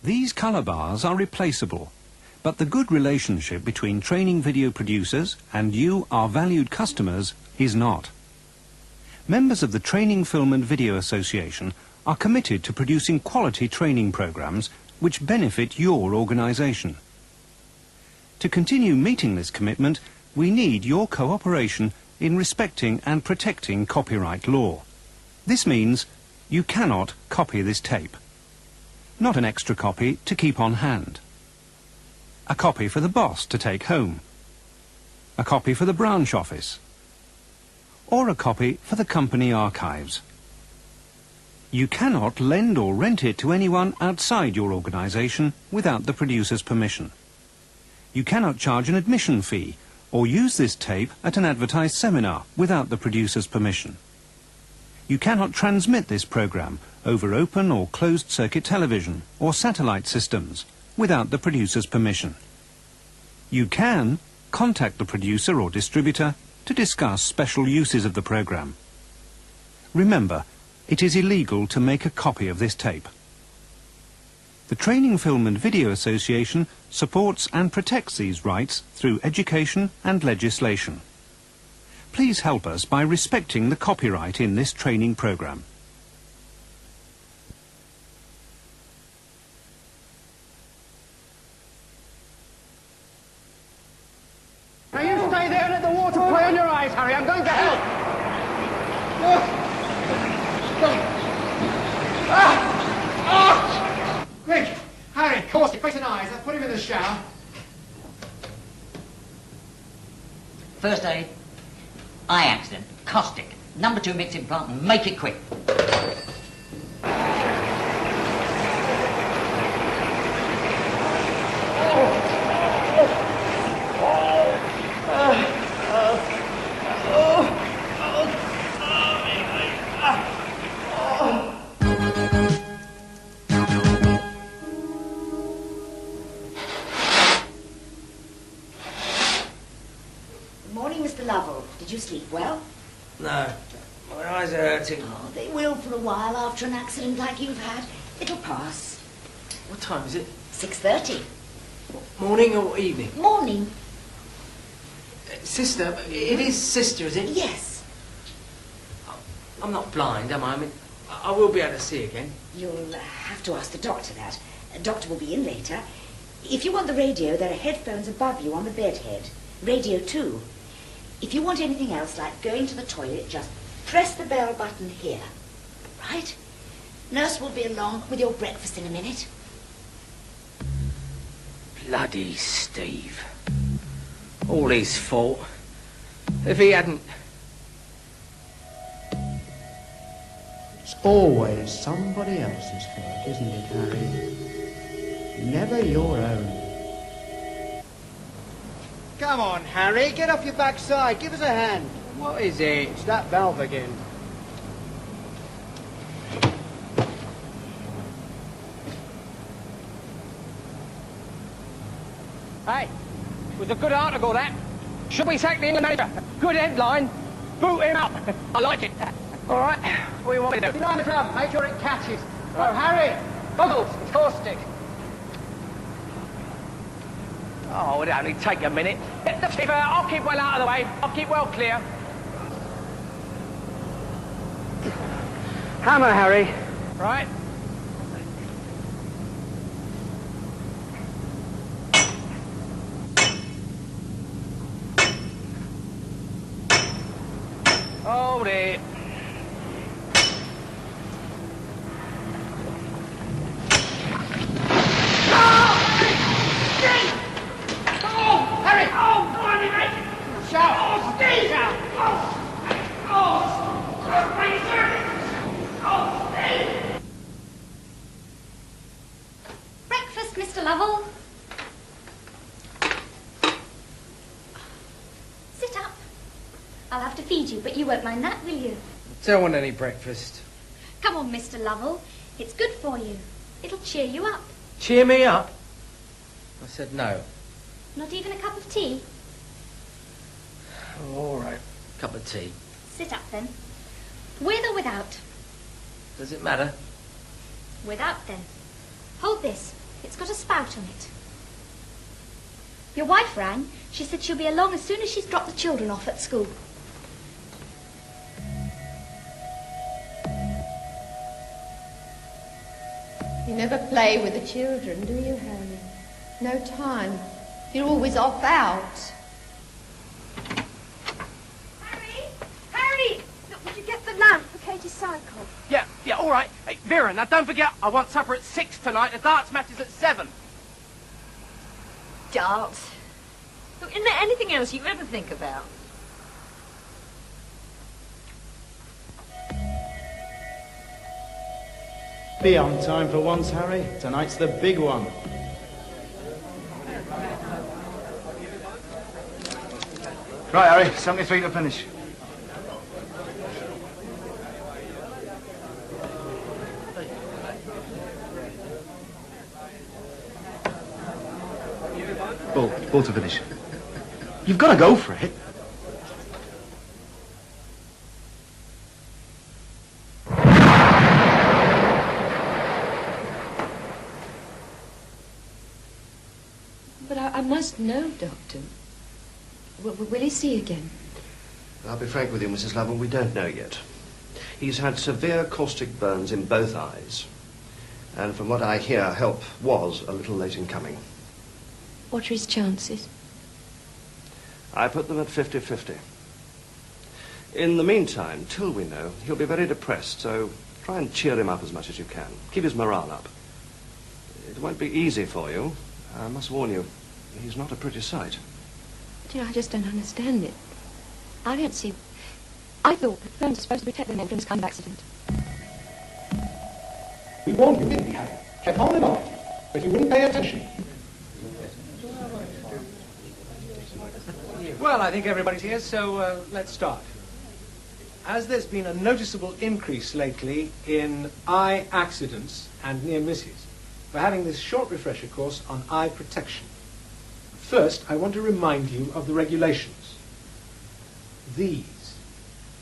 These colour bars are replaceable, but the good relationship between training video producers and you, our valued customers, is not. Members of the Training Film and Video Association are committed to producing quality training programmes which benefit your organisation. To continue meeting this commitment, we need your cooperation in respecting and protecting copyright law. This means you cannot copy this tape. Not an extra copy to keep on hand. A copy for the boss to take home. A copy for the branch office. Or a copy for the company archives. You cannot lend or rent it to anyone outside your organisation without the producer's permission. You cannot charge an admission fee or use this tape at an advertised seminar without the producer's permission. You cannot transmit this programme over open or closed circuit television or satellite systems without the producer's permission. You can contact the producer or distributor to discuss special uses of the programme. Remember, it is illegal to make a copy of this tape. The Training Film and Video Association supports and protects these rights through education and legislation. Please help us by respecting the copyright in this training programme. Now you stay there and let the water play on your eyes, Harry. I'm going to help. Quick, Harry, Caustic, face and eyes. I'll put him in the shower. First aid, eye accident, caustic, number 2 mixing plant, and make it quick. Morning, Mr. Lovell. Did you sleep well? No, my eyes are hurting. Oh, they will for a while after an accident like you've had. It'll pass. What time is it? 6:30. Morning or evening? Morning. Sister, it is sister, is it? Yes. I'm not blind, am I? I mean, I will be able to see again. You'll have to ask the doctor that. The doctor will be in later. If you want the radio, there are headphones above you on the bed head. Radio 2. If you want anything else, like going to the toilet, just press the bell button here. Right? Nurse will be along with your breakfast in a minute. Bloody Steve. All his fault. If he hadn't... It's always somebody else's fault, isn't it, Harry? Never your own. Come on, Harry, get off your backside. Give us a hand. What is it? It's that valve again. Hey, it was a good article, that. Should we sack the England manager? Good headline. Boot him up. I like it. All right, what do you want me to do? Behind the drum, make sure it catches. Oh, Harry, goggles, it's caustic. Oh, it'll only take a minute. Steve, I'll keep well out of the way. I'll keep well clear. Hammer, Harry. Right. Hold it. Breakfast, Mr. Lovell. Sit up. I'll have to feed you, but you won't mind that, will you? Don't want any breakfast. Come on, Mr. Lovell. It's good for you. It'll cheer you up. Cheer me up? I said no. Not even a cup of tea? Oh, all right. Cup of tea. Sit up, then. With or without? Does it matter? Without, then. Hold this. It's got a spout on it. Your wife rang. She said she'll be along as soon as she's dropped the children off at school. You never play with the children, do you, Harry? No time. You're always off out. Harry! Look, would you get the lamp for Katie's cycle? Yeah, all right. Hey, Vera, now don't forget, I want supper at 6 tonight. The darts match is at 7. Darts. Look, isn't there anything else you ever think about? Be on time for once, Harry. Tonight's the big one. Right, Harry, 73 to finish. Ball to finish. You've got to go for it. But I must know, Doctor. Will he see again? I'll be frank with you, Mrs. Lovell, we don't know yet. He's had severe caustic burns in both eyes. And from what I hear, help was a little late in coming. What are his chances? I put them at 50-50. In the meantime, till we know, he'll be very depressed, so try and cheer him up as much as you can. Keep his morale up. It won't be easy for you. I must warn you, he's not a pretty sight. But, I just don't understand it. I don't see... I thought that phones are supposed to protect the men from this kind of accident. We warned you, didn't we, Harry? Kept on and on, but you wouldn't pay attention. Well, I think everybody's here, so let's start. As there's been a noticeable increase lately in eye accidents and near misses, we're having this short refresher course on eye protection. First, I want to remind you of the regulations. These,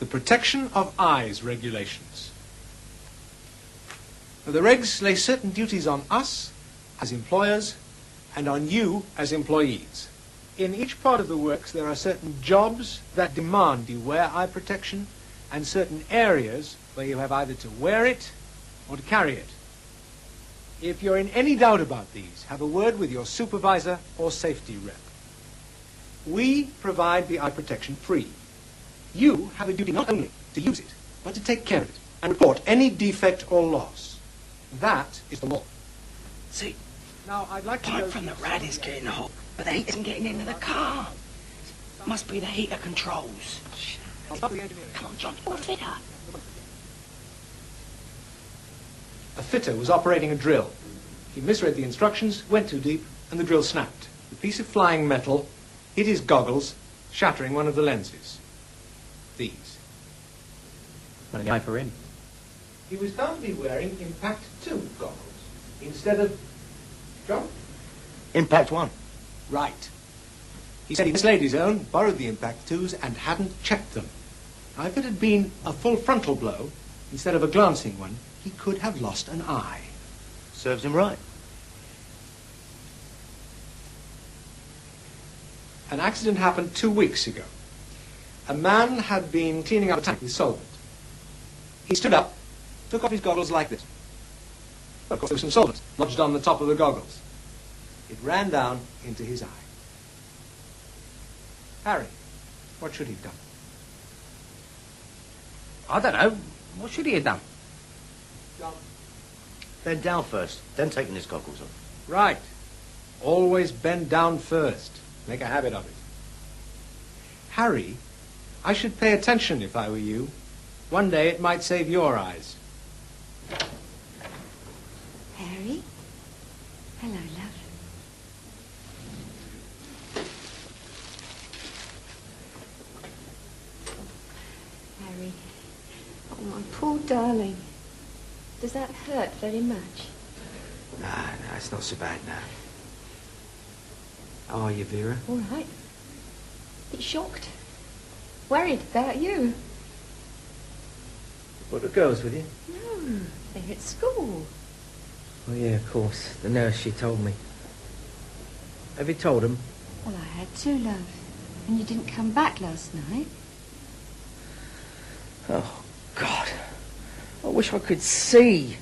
the Protection of Eyes regulations. Now, the regs lay certain duties on us as employers and on you as employees. In each part of the works, there are certain jobs that demand you wear eye protection and certain areas where you have either to wear it or to carry it. If you're in any doubt about these, have a word with your supervisor or safety rep. We provide the eye protection free. You have a duty not only to use it, but to take care of it and report any defect or loss. That is the law. See, now I'd like to pipe go from the rad is getting hot, but the heat isn't getting into the car. Must be the heater controls. Come on, John, you're a fitter. A fitter was operating a drill. He misread the instructions, went too deep, and the drill snapped. The piece of flying metal hit his goggles, shattering one of the lenses. These. What an eye for him. He was found to be wearing Impact 2 goggles instead of... John? Impact 1. Right. He said he mislaid his own, borrowed the Impact 2s, and hadn't checked them. Now, if it had been a full frontal blow instead of a glancing one, he could have lost an eye. Serves him right. An accident happened 2 weeks ago. A man had been cleaning out a tank with solvent. He stood up, took off his goggles like this. Of course, there was some solvent lodged on the top of the goggles. It ran down into his eye. Harry, what should he have done? I don't know. What should he have done? John. Bend down first, then taking his goggles off. Right. Always bend down first. Make a habit of it. Harry, I should pay attention if I were you. One day it might save your eyes. Harry? Hello, love. Harry. Oh, my poor darling. Does that hurt very much? No, it's not so bad now. How are you, Vera? All right. Bit shocked. Worried about you. What, the girls with you? No, they're at school. Oh, yeah, of course. The nurse, she told me. Have you told him? Well, I had to, love. And you didn't come back last night. Oh, God. I wish I could see.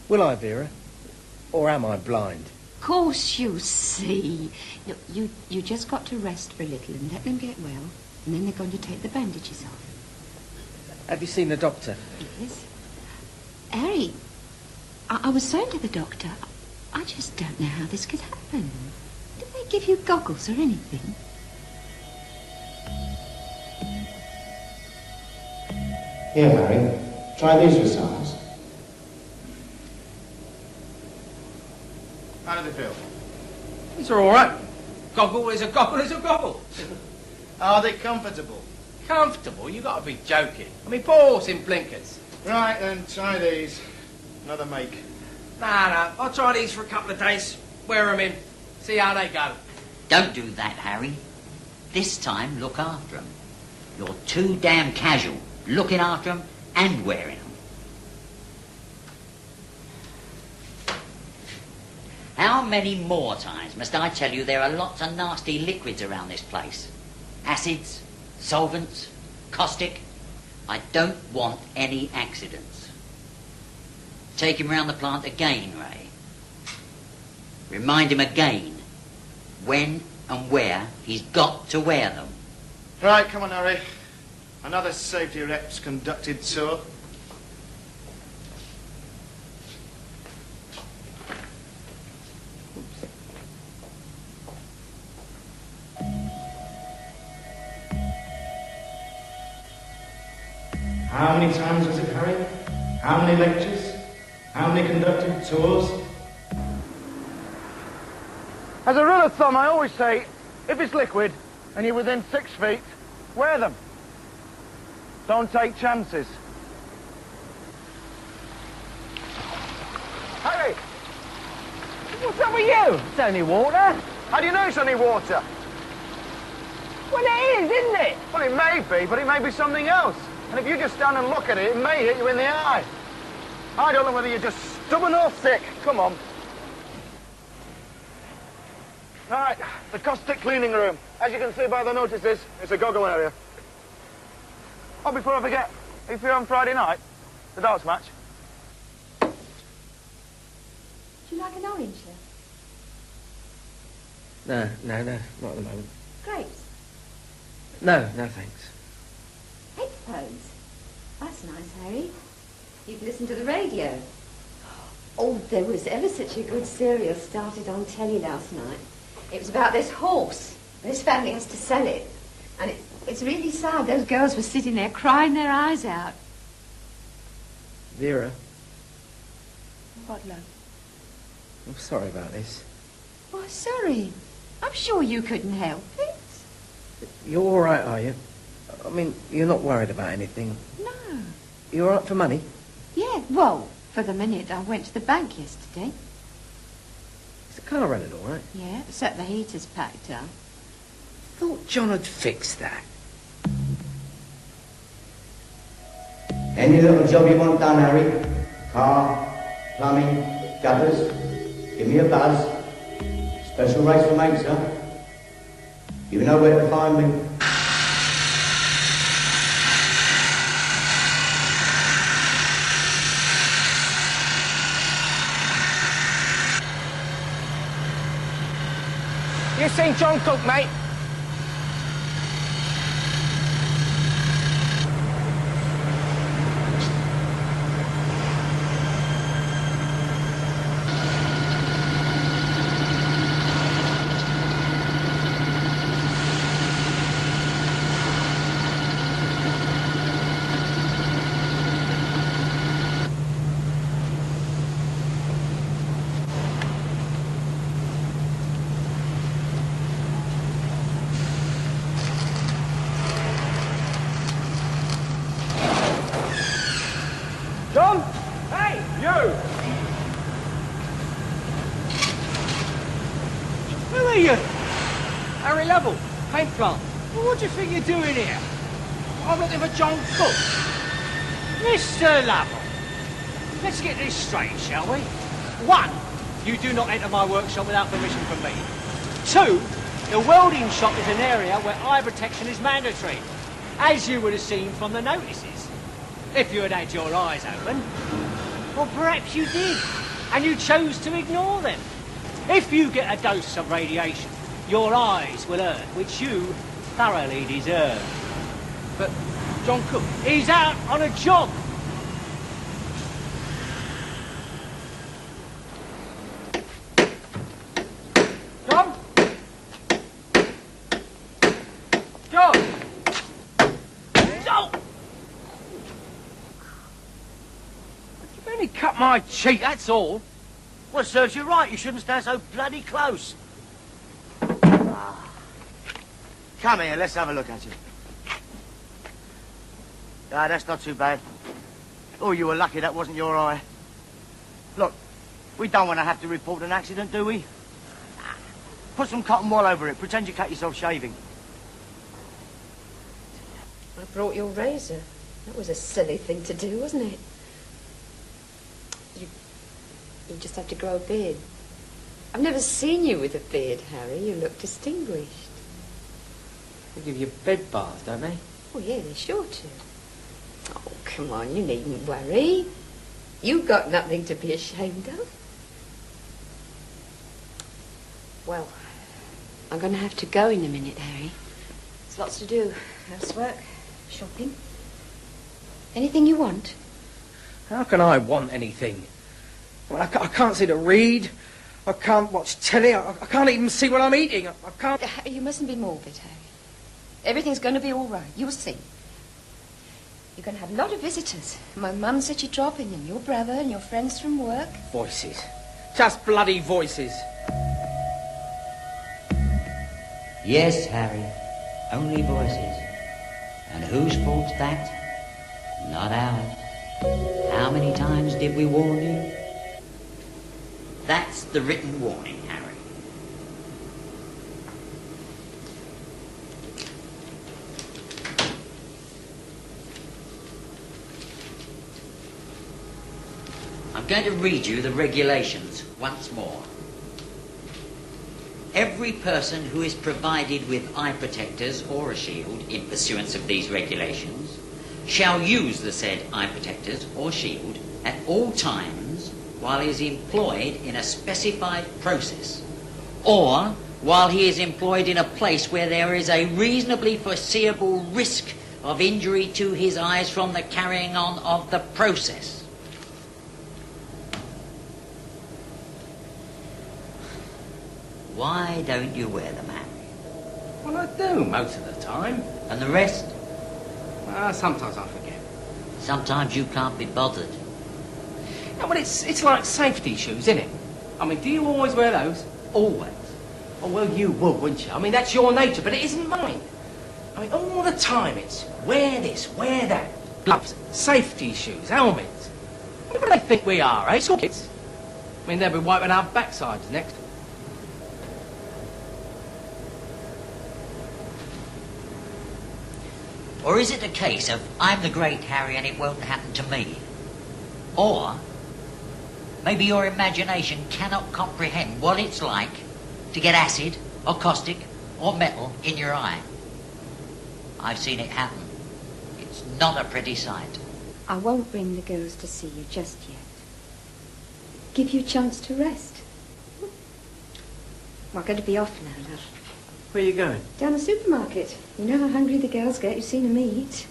Will I, Vera? Or am I blind? Of course you see. Look, you just got to rest for a little and let them get well. And then they're going to take the bandages off. Have you seen the doctor? Yes. Harry, I was saying to the doctor, I just don't know how this could happen. Did they give you goggles or anything? Here, Harry, try these for size. How do they feel? These are all right. Goggle is a goggle is a goggle. Are they comfortable? Comfortable? You got to be joking. I mean, poor horse in blinkers. Right, then, try these. Another make. Nah, I'll try these for a couple of days. Wear them in. See how they go. Don't do that, Harry. This time, look after them. You're too damn casual, looking after them and wearing them. How many more times must I tell you there are lots of nasty liquids around this place? Acids, solvents, caustic. I don't want any accidents. Take him round the plant again, Ray. Remind him again when and where he's got to wear them. Right, come on, Harry. Another safety reps conducted tour. How many times was it, Harry? How many lectures? How many conducted tours? As a rule of thumb, I always say, if it's liquid and you're within 6 feet, wear them. Don't take chances. Harry! What's up with you? It's only water. How do you know it's only water? Well, it is, isn't it? Well, it may be, but it may be something else. And if you just stand and look at it, it may hit you in the eye. I don't know whether you're just stubborn or thick. Come on. Right, the caustic cleaning room. As you can see by the notices, it's a goggle area. Oh, before I forget, are you free on Friday night? The darts match. Do you like an orange, love? No, not at the moment. Grapes? No, thanks. Headphones? That's nice, Harry. You can listen to the radio. Oh, there was ever such a good serial started on telly last night. It was about this horse. This family has to sell it. And it's really sad. Those girls were sitting there crying their eyes out. Vera, What, love? I'm sorry about this. Oh, sorry. I'm sure you couldn't help it. You're all right, are you? I mean, you're not worried about anything? No. You're all right for money? Yeah, well, for the minute I went to the bank yesterday. Is the car running all right? Yeah, except the heater's packed up. Thought John had fixed that. Any little job you want done, Harry? Car, plumbing, gutters? Give me a buzz. Special rates for mates, sir. You know where to find me. You seen John Cook, mate? John? Hey, you! Who are you? Harry Lovell, paint plant. Well, what do you think you're doing here? I'm looking for John Cook. Mr. Lovell. let's get this straight, shall we? 1, you do not enter my workshop without permission from me. 2, the welding shop is an area where eye protection is mandatory, as you would have seen from the notices. If you had had your eyes open, well, perhaps you did, and you chose to ignore them. If you get a dose of radiation, your eyes will hurt, which you thoroughly deserve. But John Cook... He's out on a job. John? John! John! You've only cut my cheek, that's all. Well, serves you right. You shouldn't stand so bloody close. Come here, let's have a look at you. Ah, that's not too bad. Oh, you were lucky that wasn't your eye. Look, we don't want to have to report an accident, do we? Put some cotton wool over it. Pretend you cut yourself shaving. I brought your razor. That was a silly thing to do, wasn't it? You just have to grow a beard. I've never seen you with a beard, Harry. You look distinguished. They give you bed baths, don't they? Oh, yeah, they're sure to. Oh, come on, you needn't worry. You've got nothing to be ashamed of. Well, I'm going to have to go in a minute, Harry. There's lots to do. Housework, shopping. Anything you want? How can I want anything? Well, I can't see to read. I can't watch telly. I can't even see what I'm eating. I can't... You mustn't be morbid, Harry. Everything's going to be all right. You'll see. You're going to have a lot of visitors. My mum said you're dropping, and your brother and your friends from work. Voices. Just bloody voices. Yes, Harry. Only voices. And whose fault's that? Not ours. How many times did we warn you? That's the written warning, Harry. I'm going to read you the regulations once more. Every person who is provided with eye protectors or a shield in pursuance of these regulations shall use the said eye protectors or shield at all times while he is employed in a specified process, or while he is employed in a place where there is a reasonably foreseeable risk of injury to his eyes from the carrying on of the process. Why don't you wear them, Harry? Well, I do most of the time. And the rest? Sometimes I forget. Sometimes you can't be bothered. No, well, it's like safety shoes, isn't it? I mean, do you always wear those? Always. Oh, well, you would, wouldn't you? I mean, that's your nature, but it isn't mine. I mean, all the time it's wear this, wear that. Gloves, safety shoes, helmets. What do they think we are, eh? School kids. I mean, they'll be wiping our backsides next. Or is it a case of, I'm the great Harry and it won't happen to me? Or, maybe your imagination cannot comprehend what it's like to get acid or caustic or metal in your eye. I've seen it happen. It's not a pretty sight. I won't bring the girls to see you just yet. Give you a chance to rest. I'm going to be off now, love. Where are you going? Down the supermarket. You know how hungry the girls get. You've seen them eat.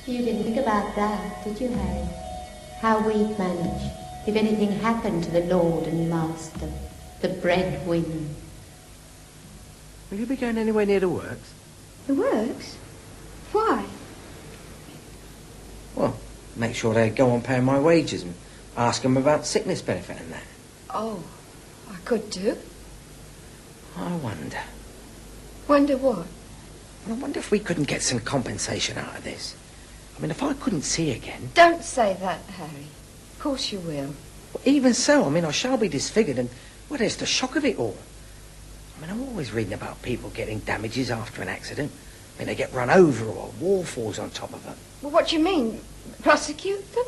You didn't think about that, did you, Harry? How we'd manage if anything happened to the Lord and Master, the breadwinner. Will you be going anywhere near the works? The works? Why? Well, make sure they go on paying my wages and ask them about sickness benefit and that. Oh, I could do. I wonder. Wonder what? I wonder if we couldn't get some compensation out of this. I mean, if I couldn't see again... Don't say that, Harry. Of course you will. Well, even so, I mean, I shall be disfigured and, well, there's the shock of it all. I mean, I'm always reading about people getting damages after an accident. I mean, they get run over or a wall falls on top of them. Well, what do you mean? Prosecute them?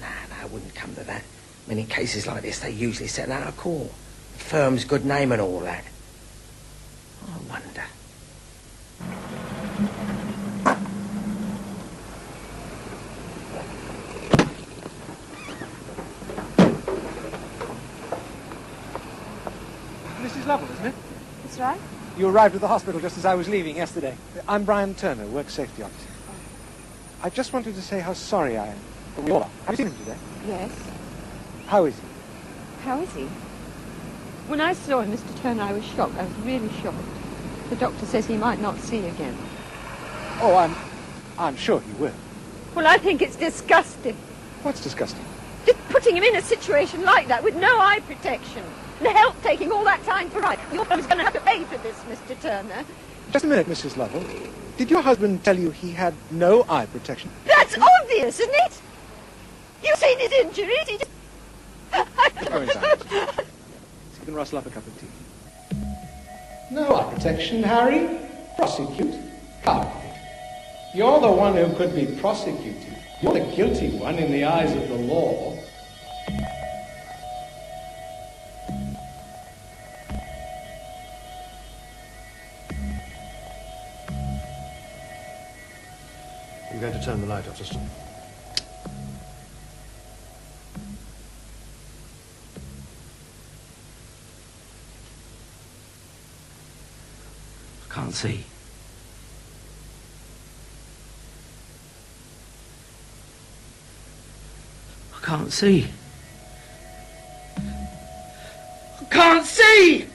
Nah, it wouldn't come to that. I mean, in cases like this, they usually settle out of court. The firm's good name and all that. I wonder. Mrs. Lovell, isn't it? That's right. You arrived at the hospital just as I was leaving yesterday. I'm Brian Turner, work safety officer. I just wanted to say how sorry I am. We all are. Have you seen him today? Yes. How is he? How is he? When I saw him, Mr. Turner, I was shocked. I was really shocked. The doctor says he might not see again. Oh, I'm sure he will. Well, I think it's disgusting. What's disgusting? Just putting him in a situation like that with no eye protection. And help taking all that time to write. Your firm's going to have to pay for this, Mr. Turner. Just a minute, Mrs. Lovell. Did your husband tell you he had no eye protection? That's obvious, isn't it? You've seen his injuries. He just... Go inside. So you can rustle up a cup of tea. No eye protection, Harry. Prosecute. How? You're the one who could be prosecuted. You're the guilty one in the eyes of the law. I'm going to turn the light off, sister. I can't see. I can't see. I can't see!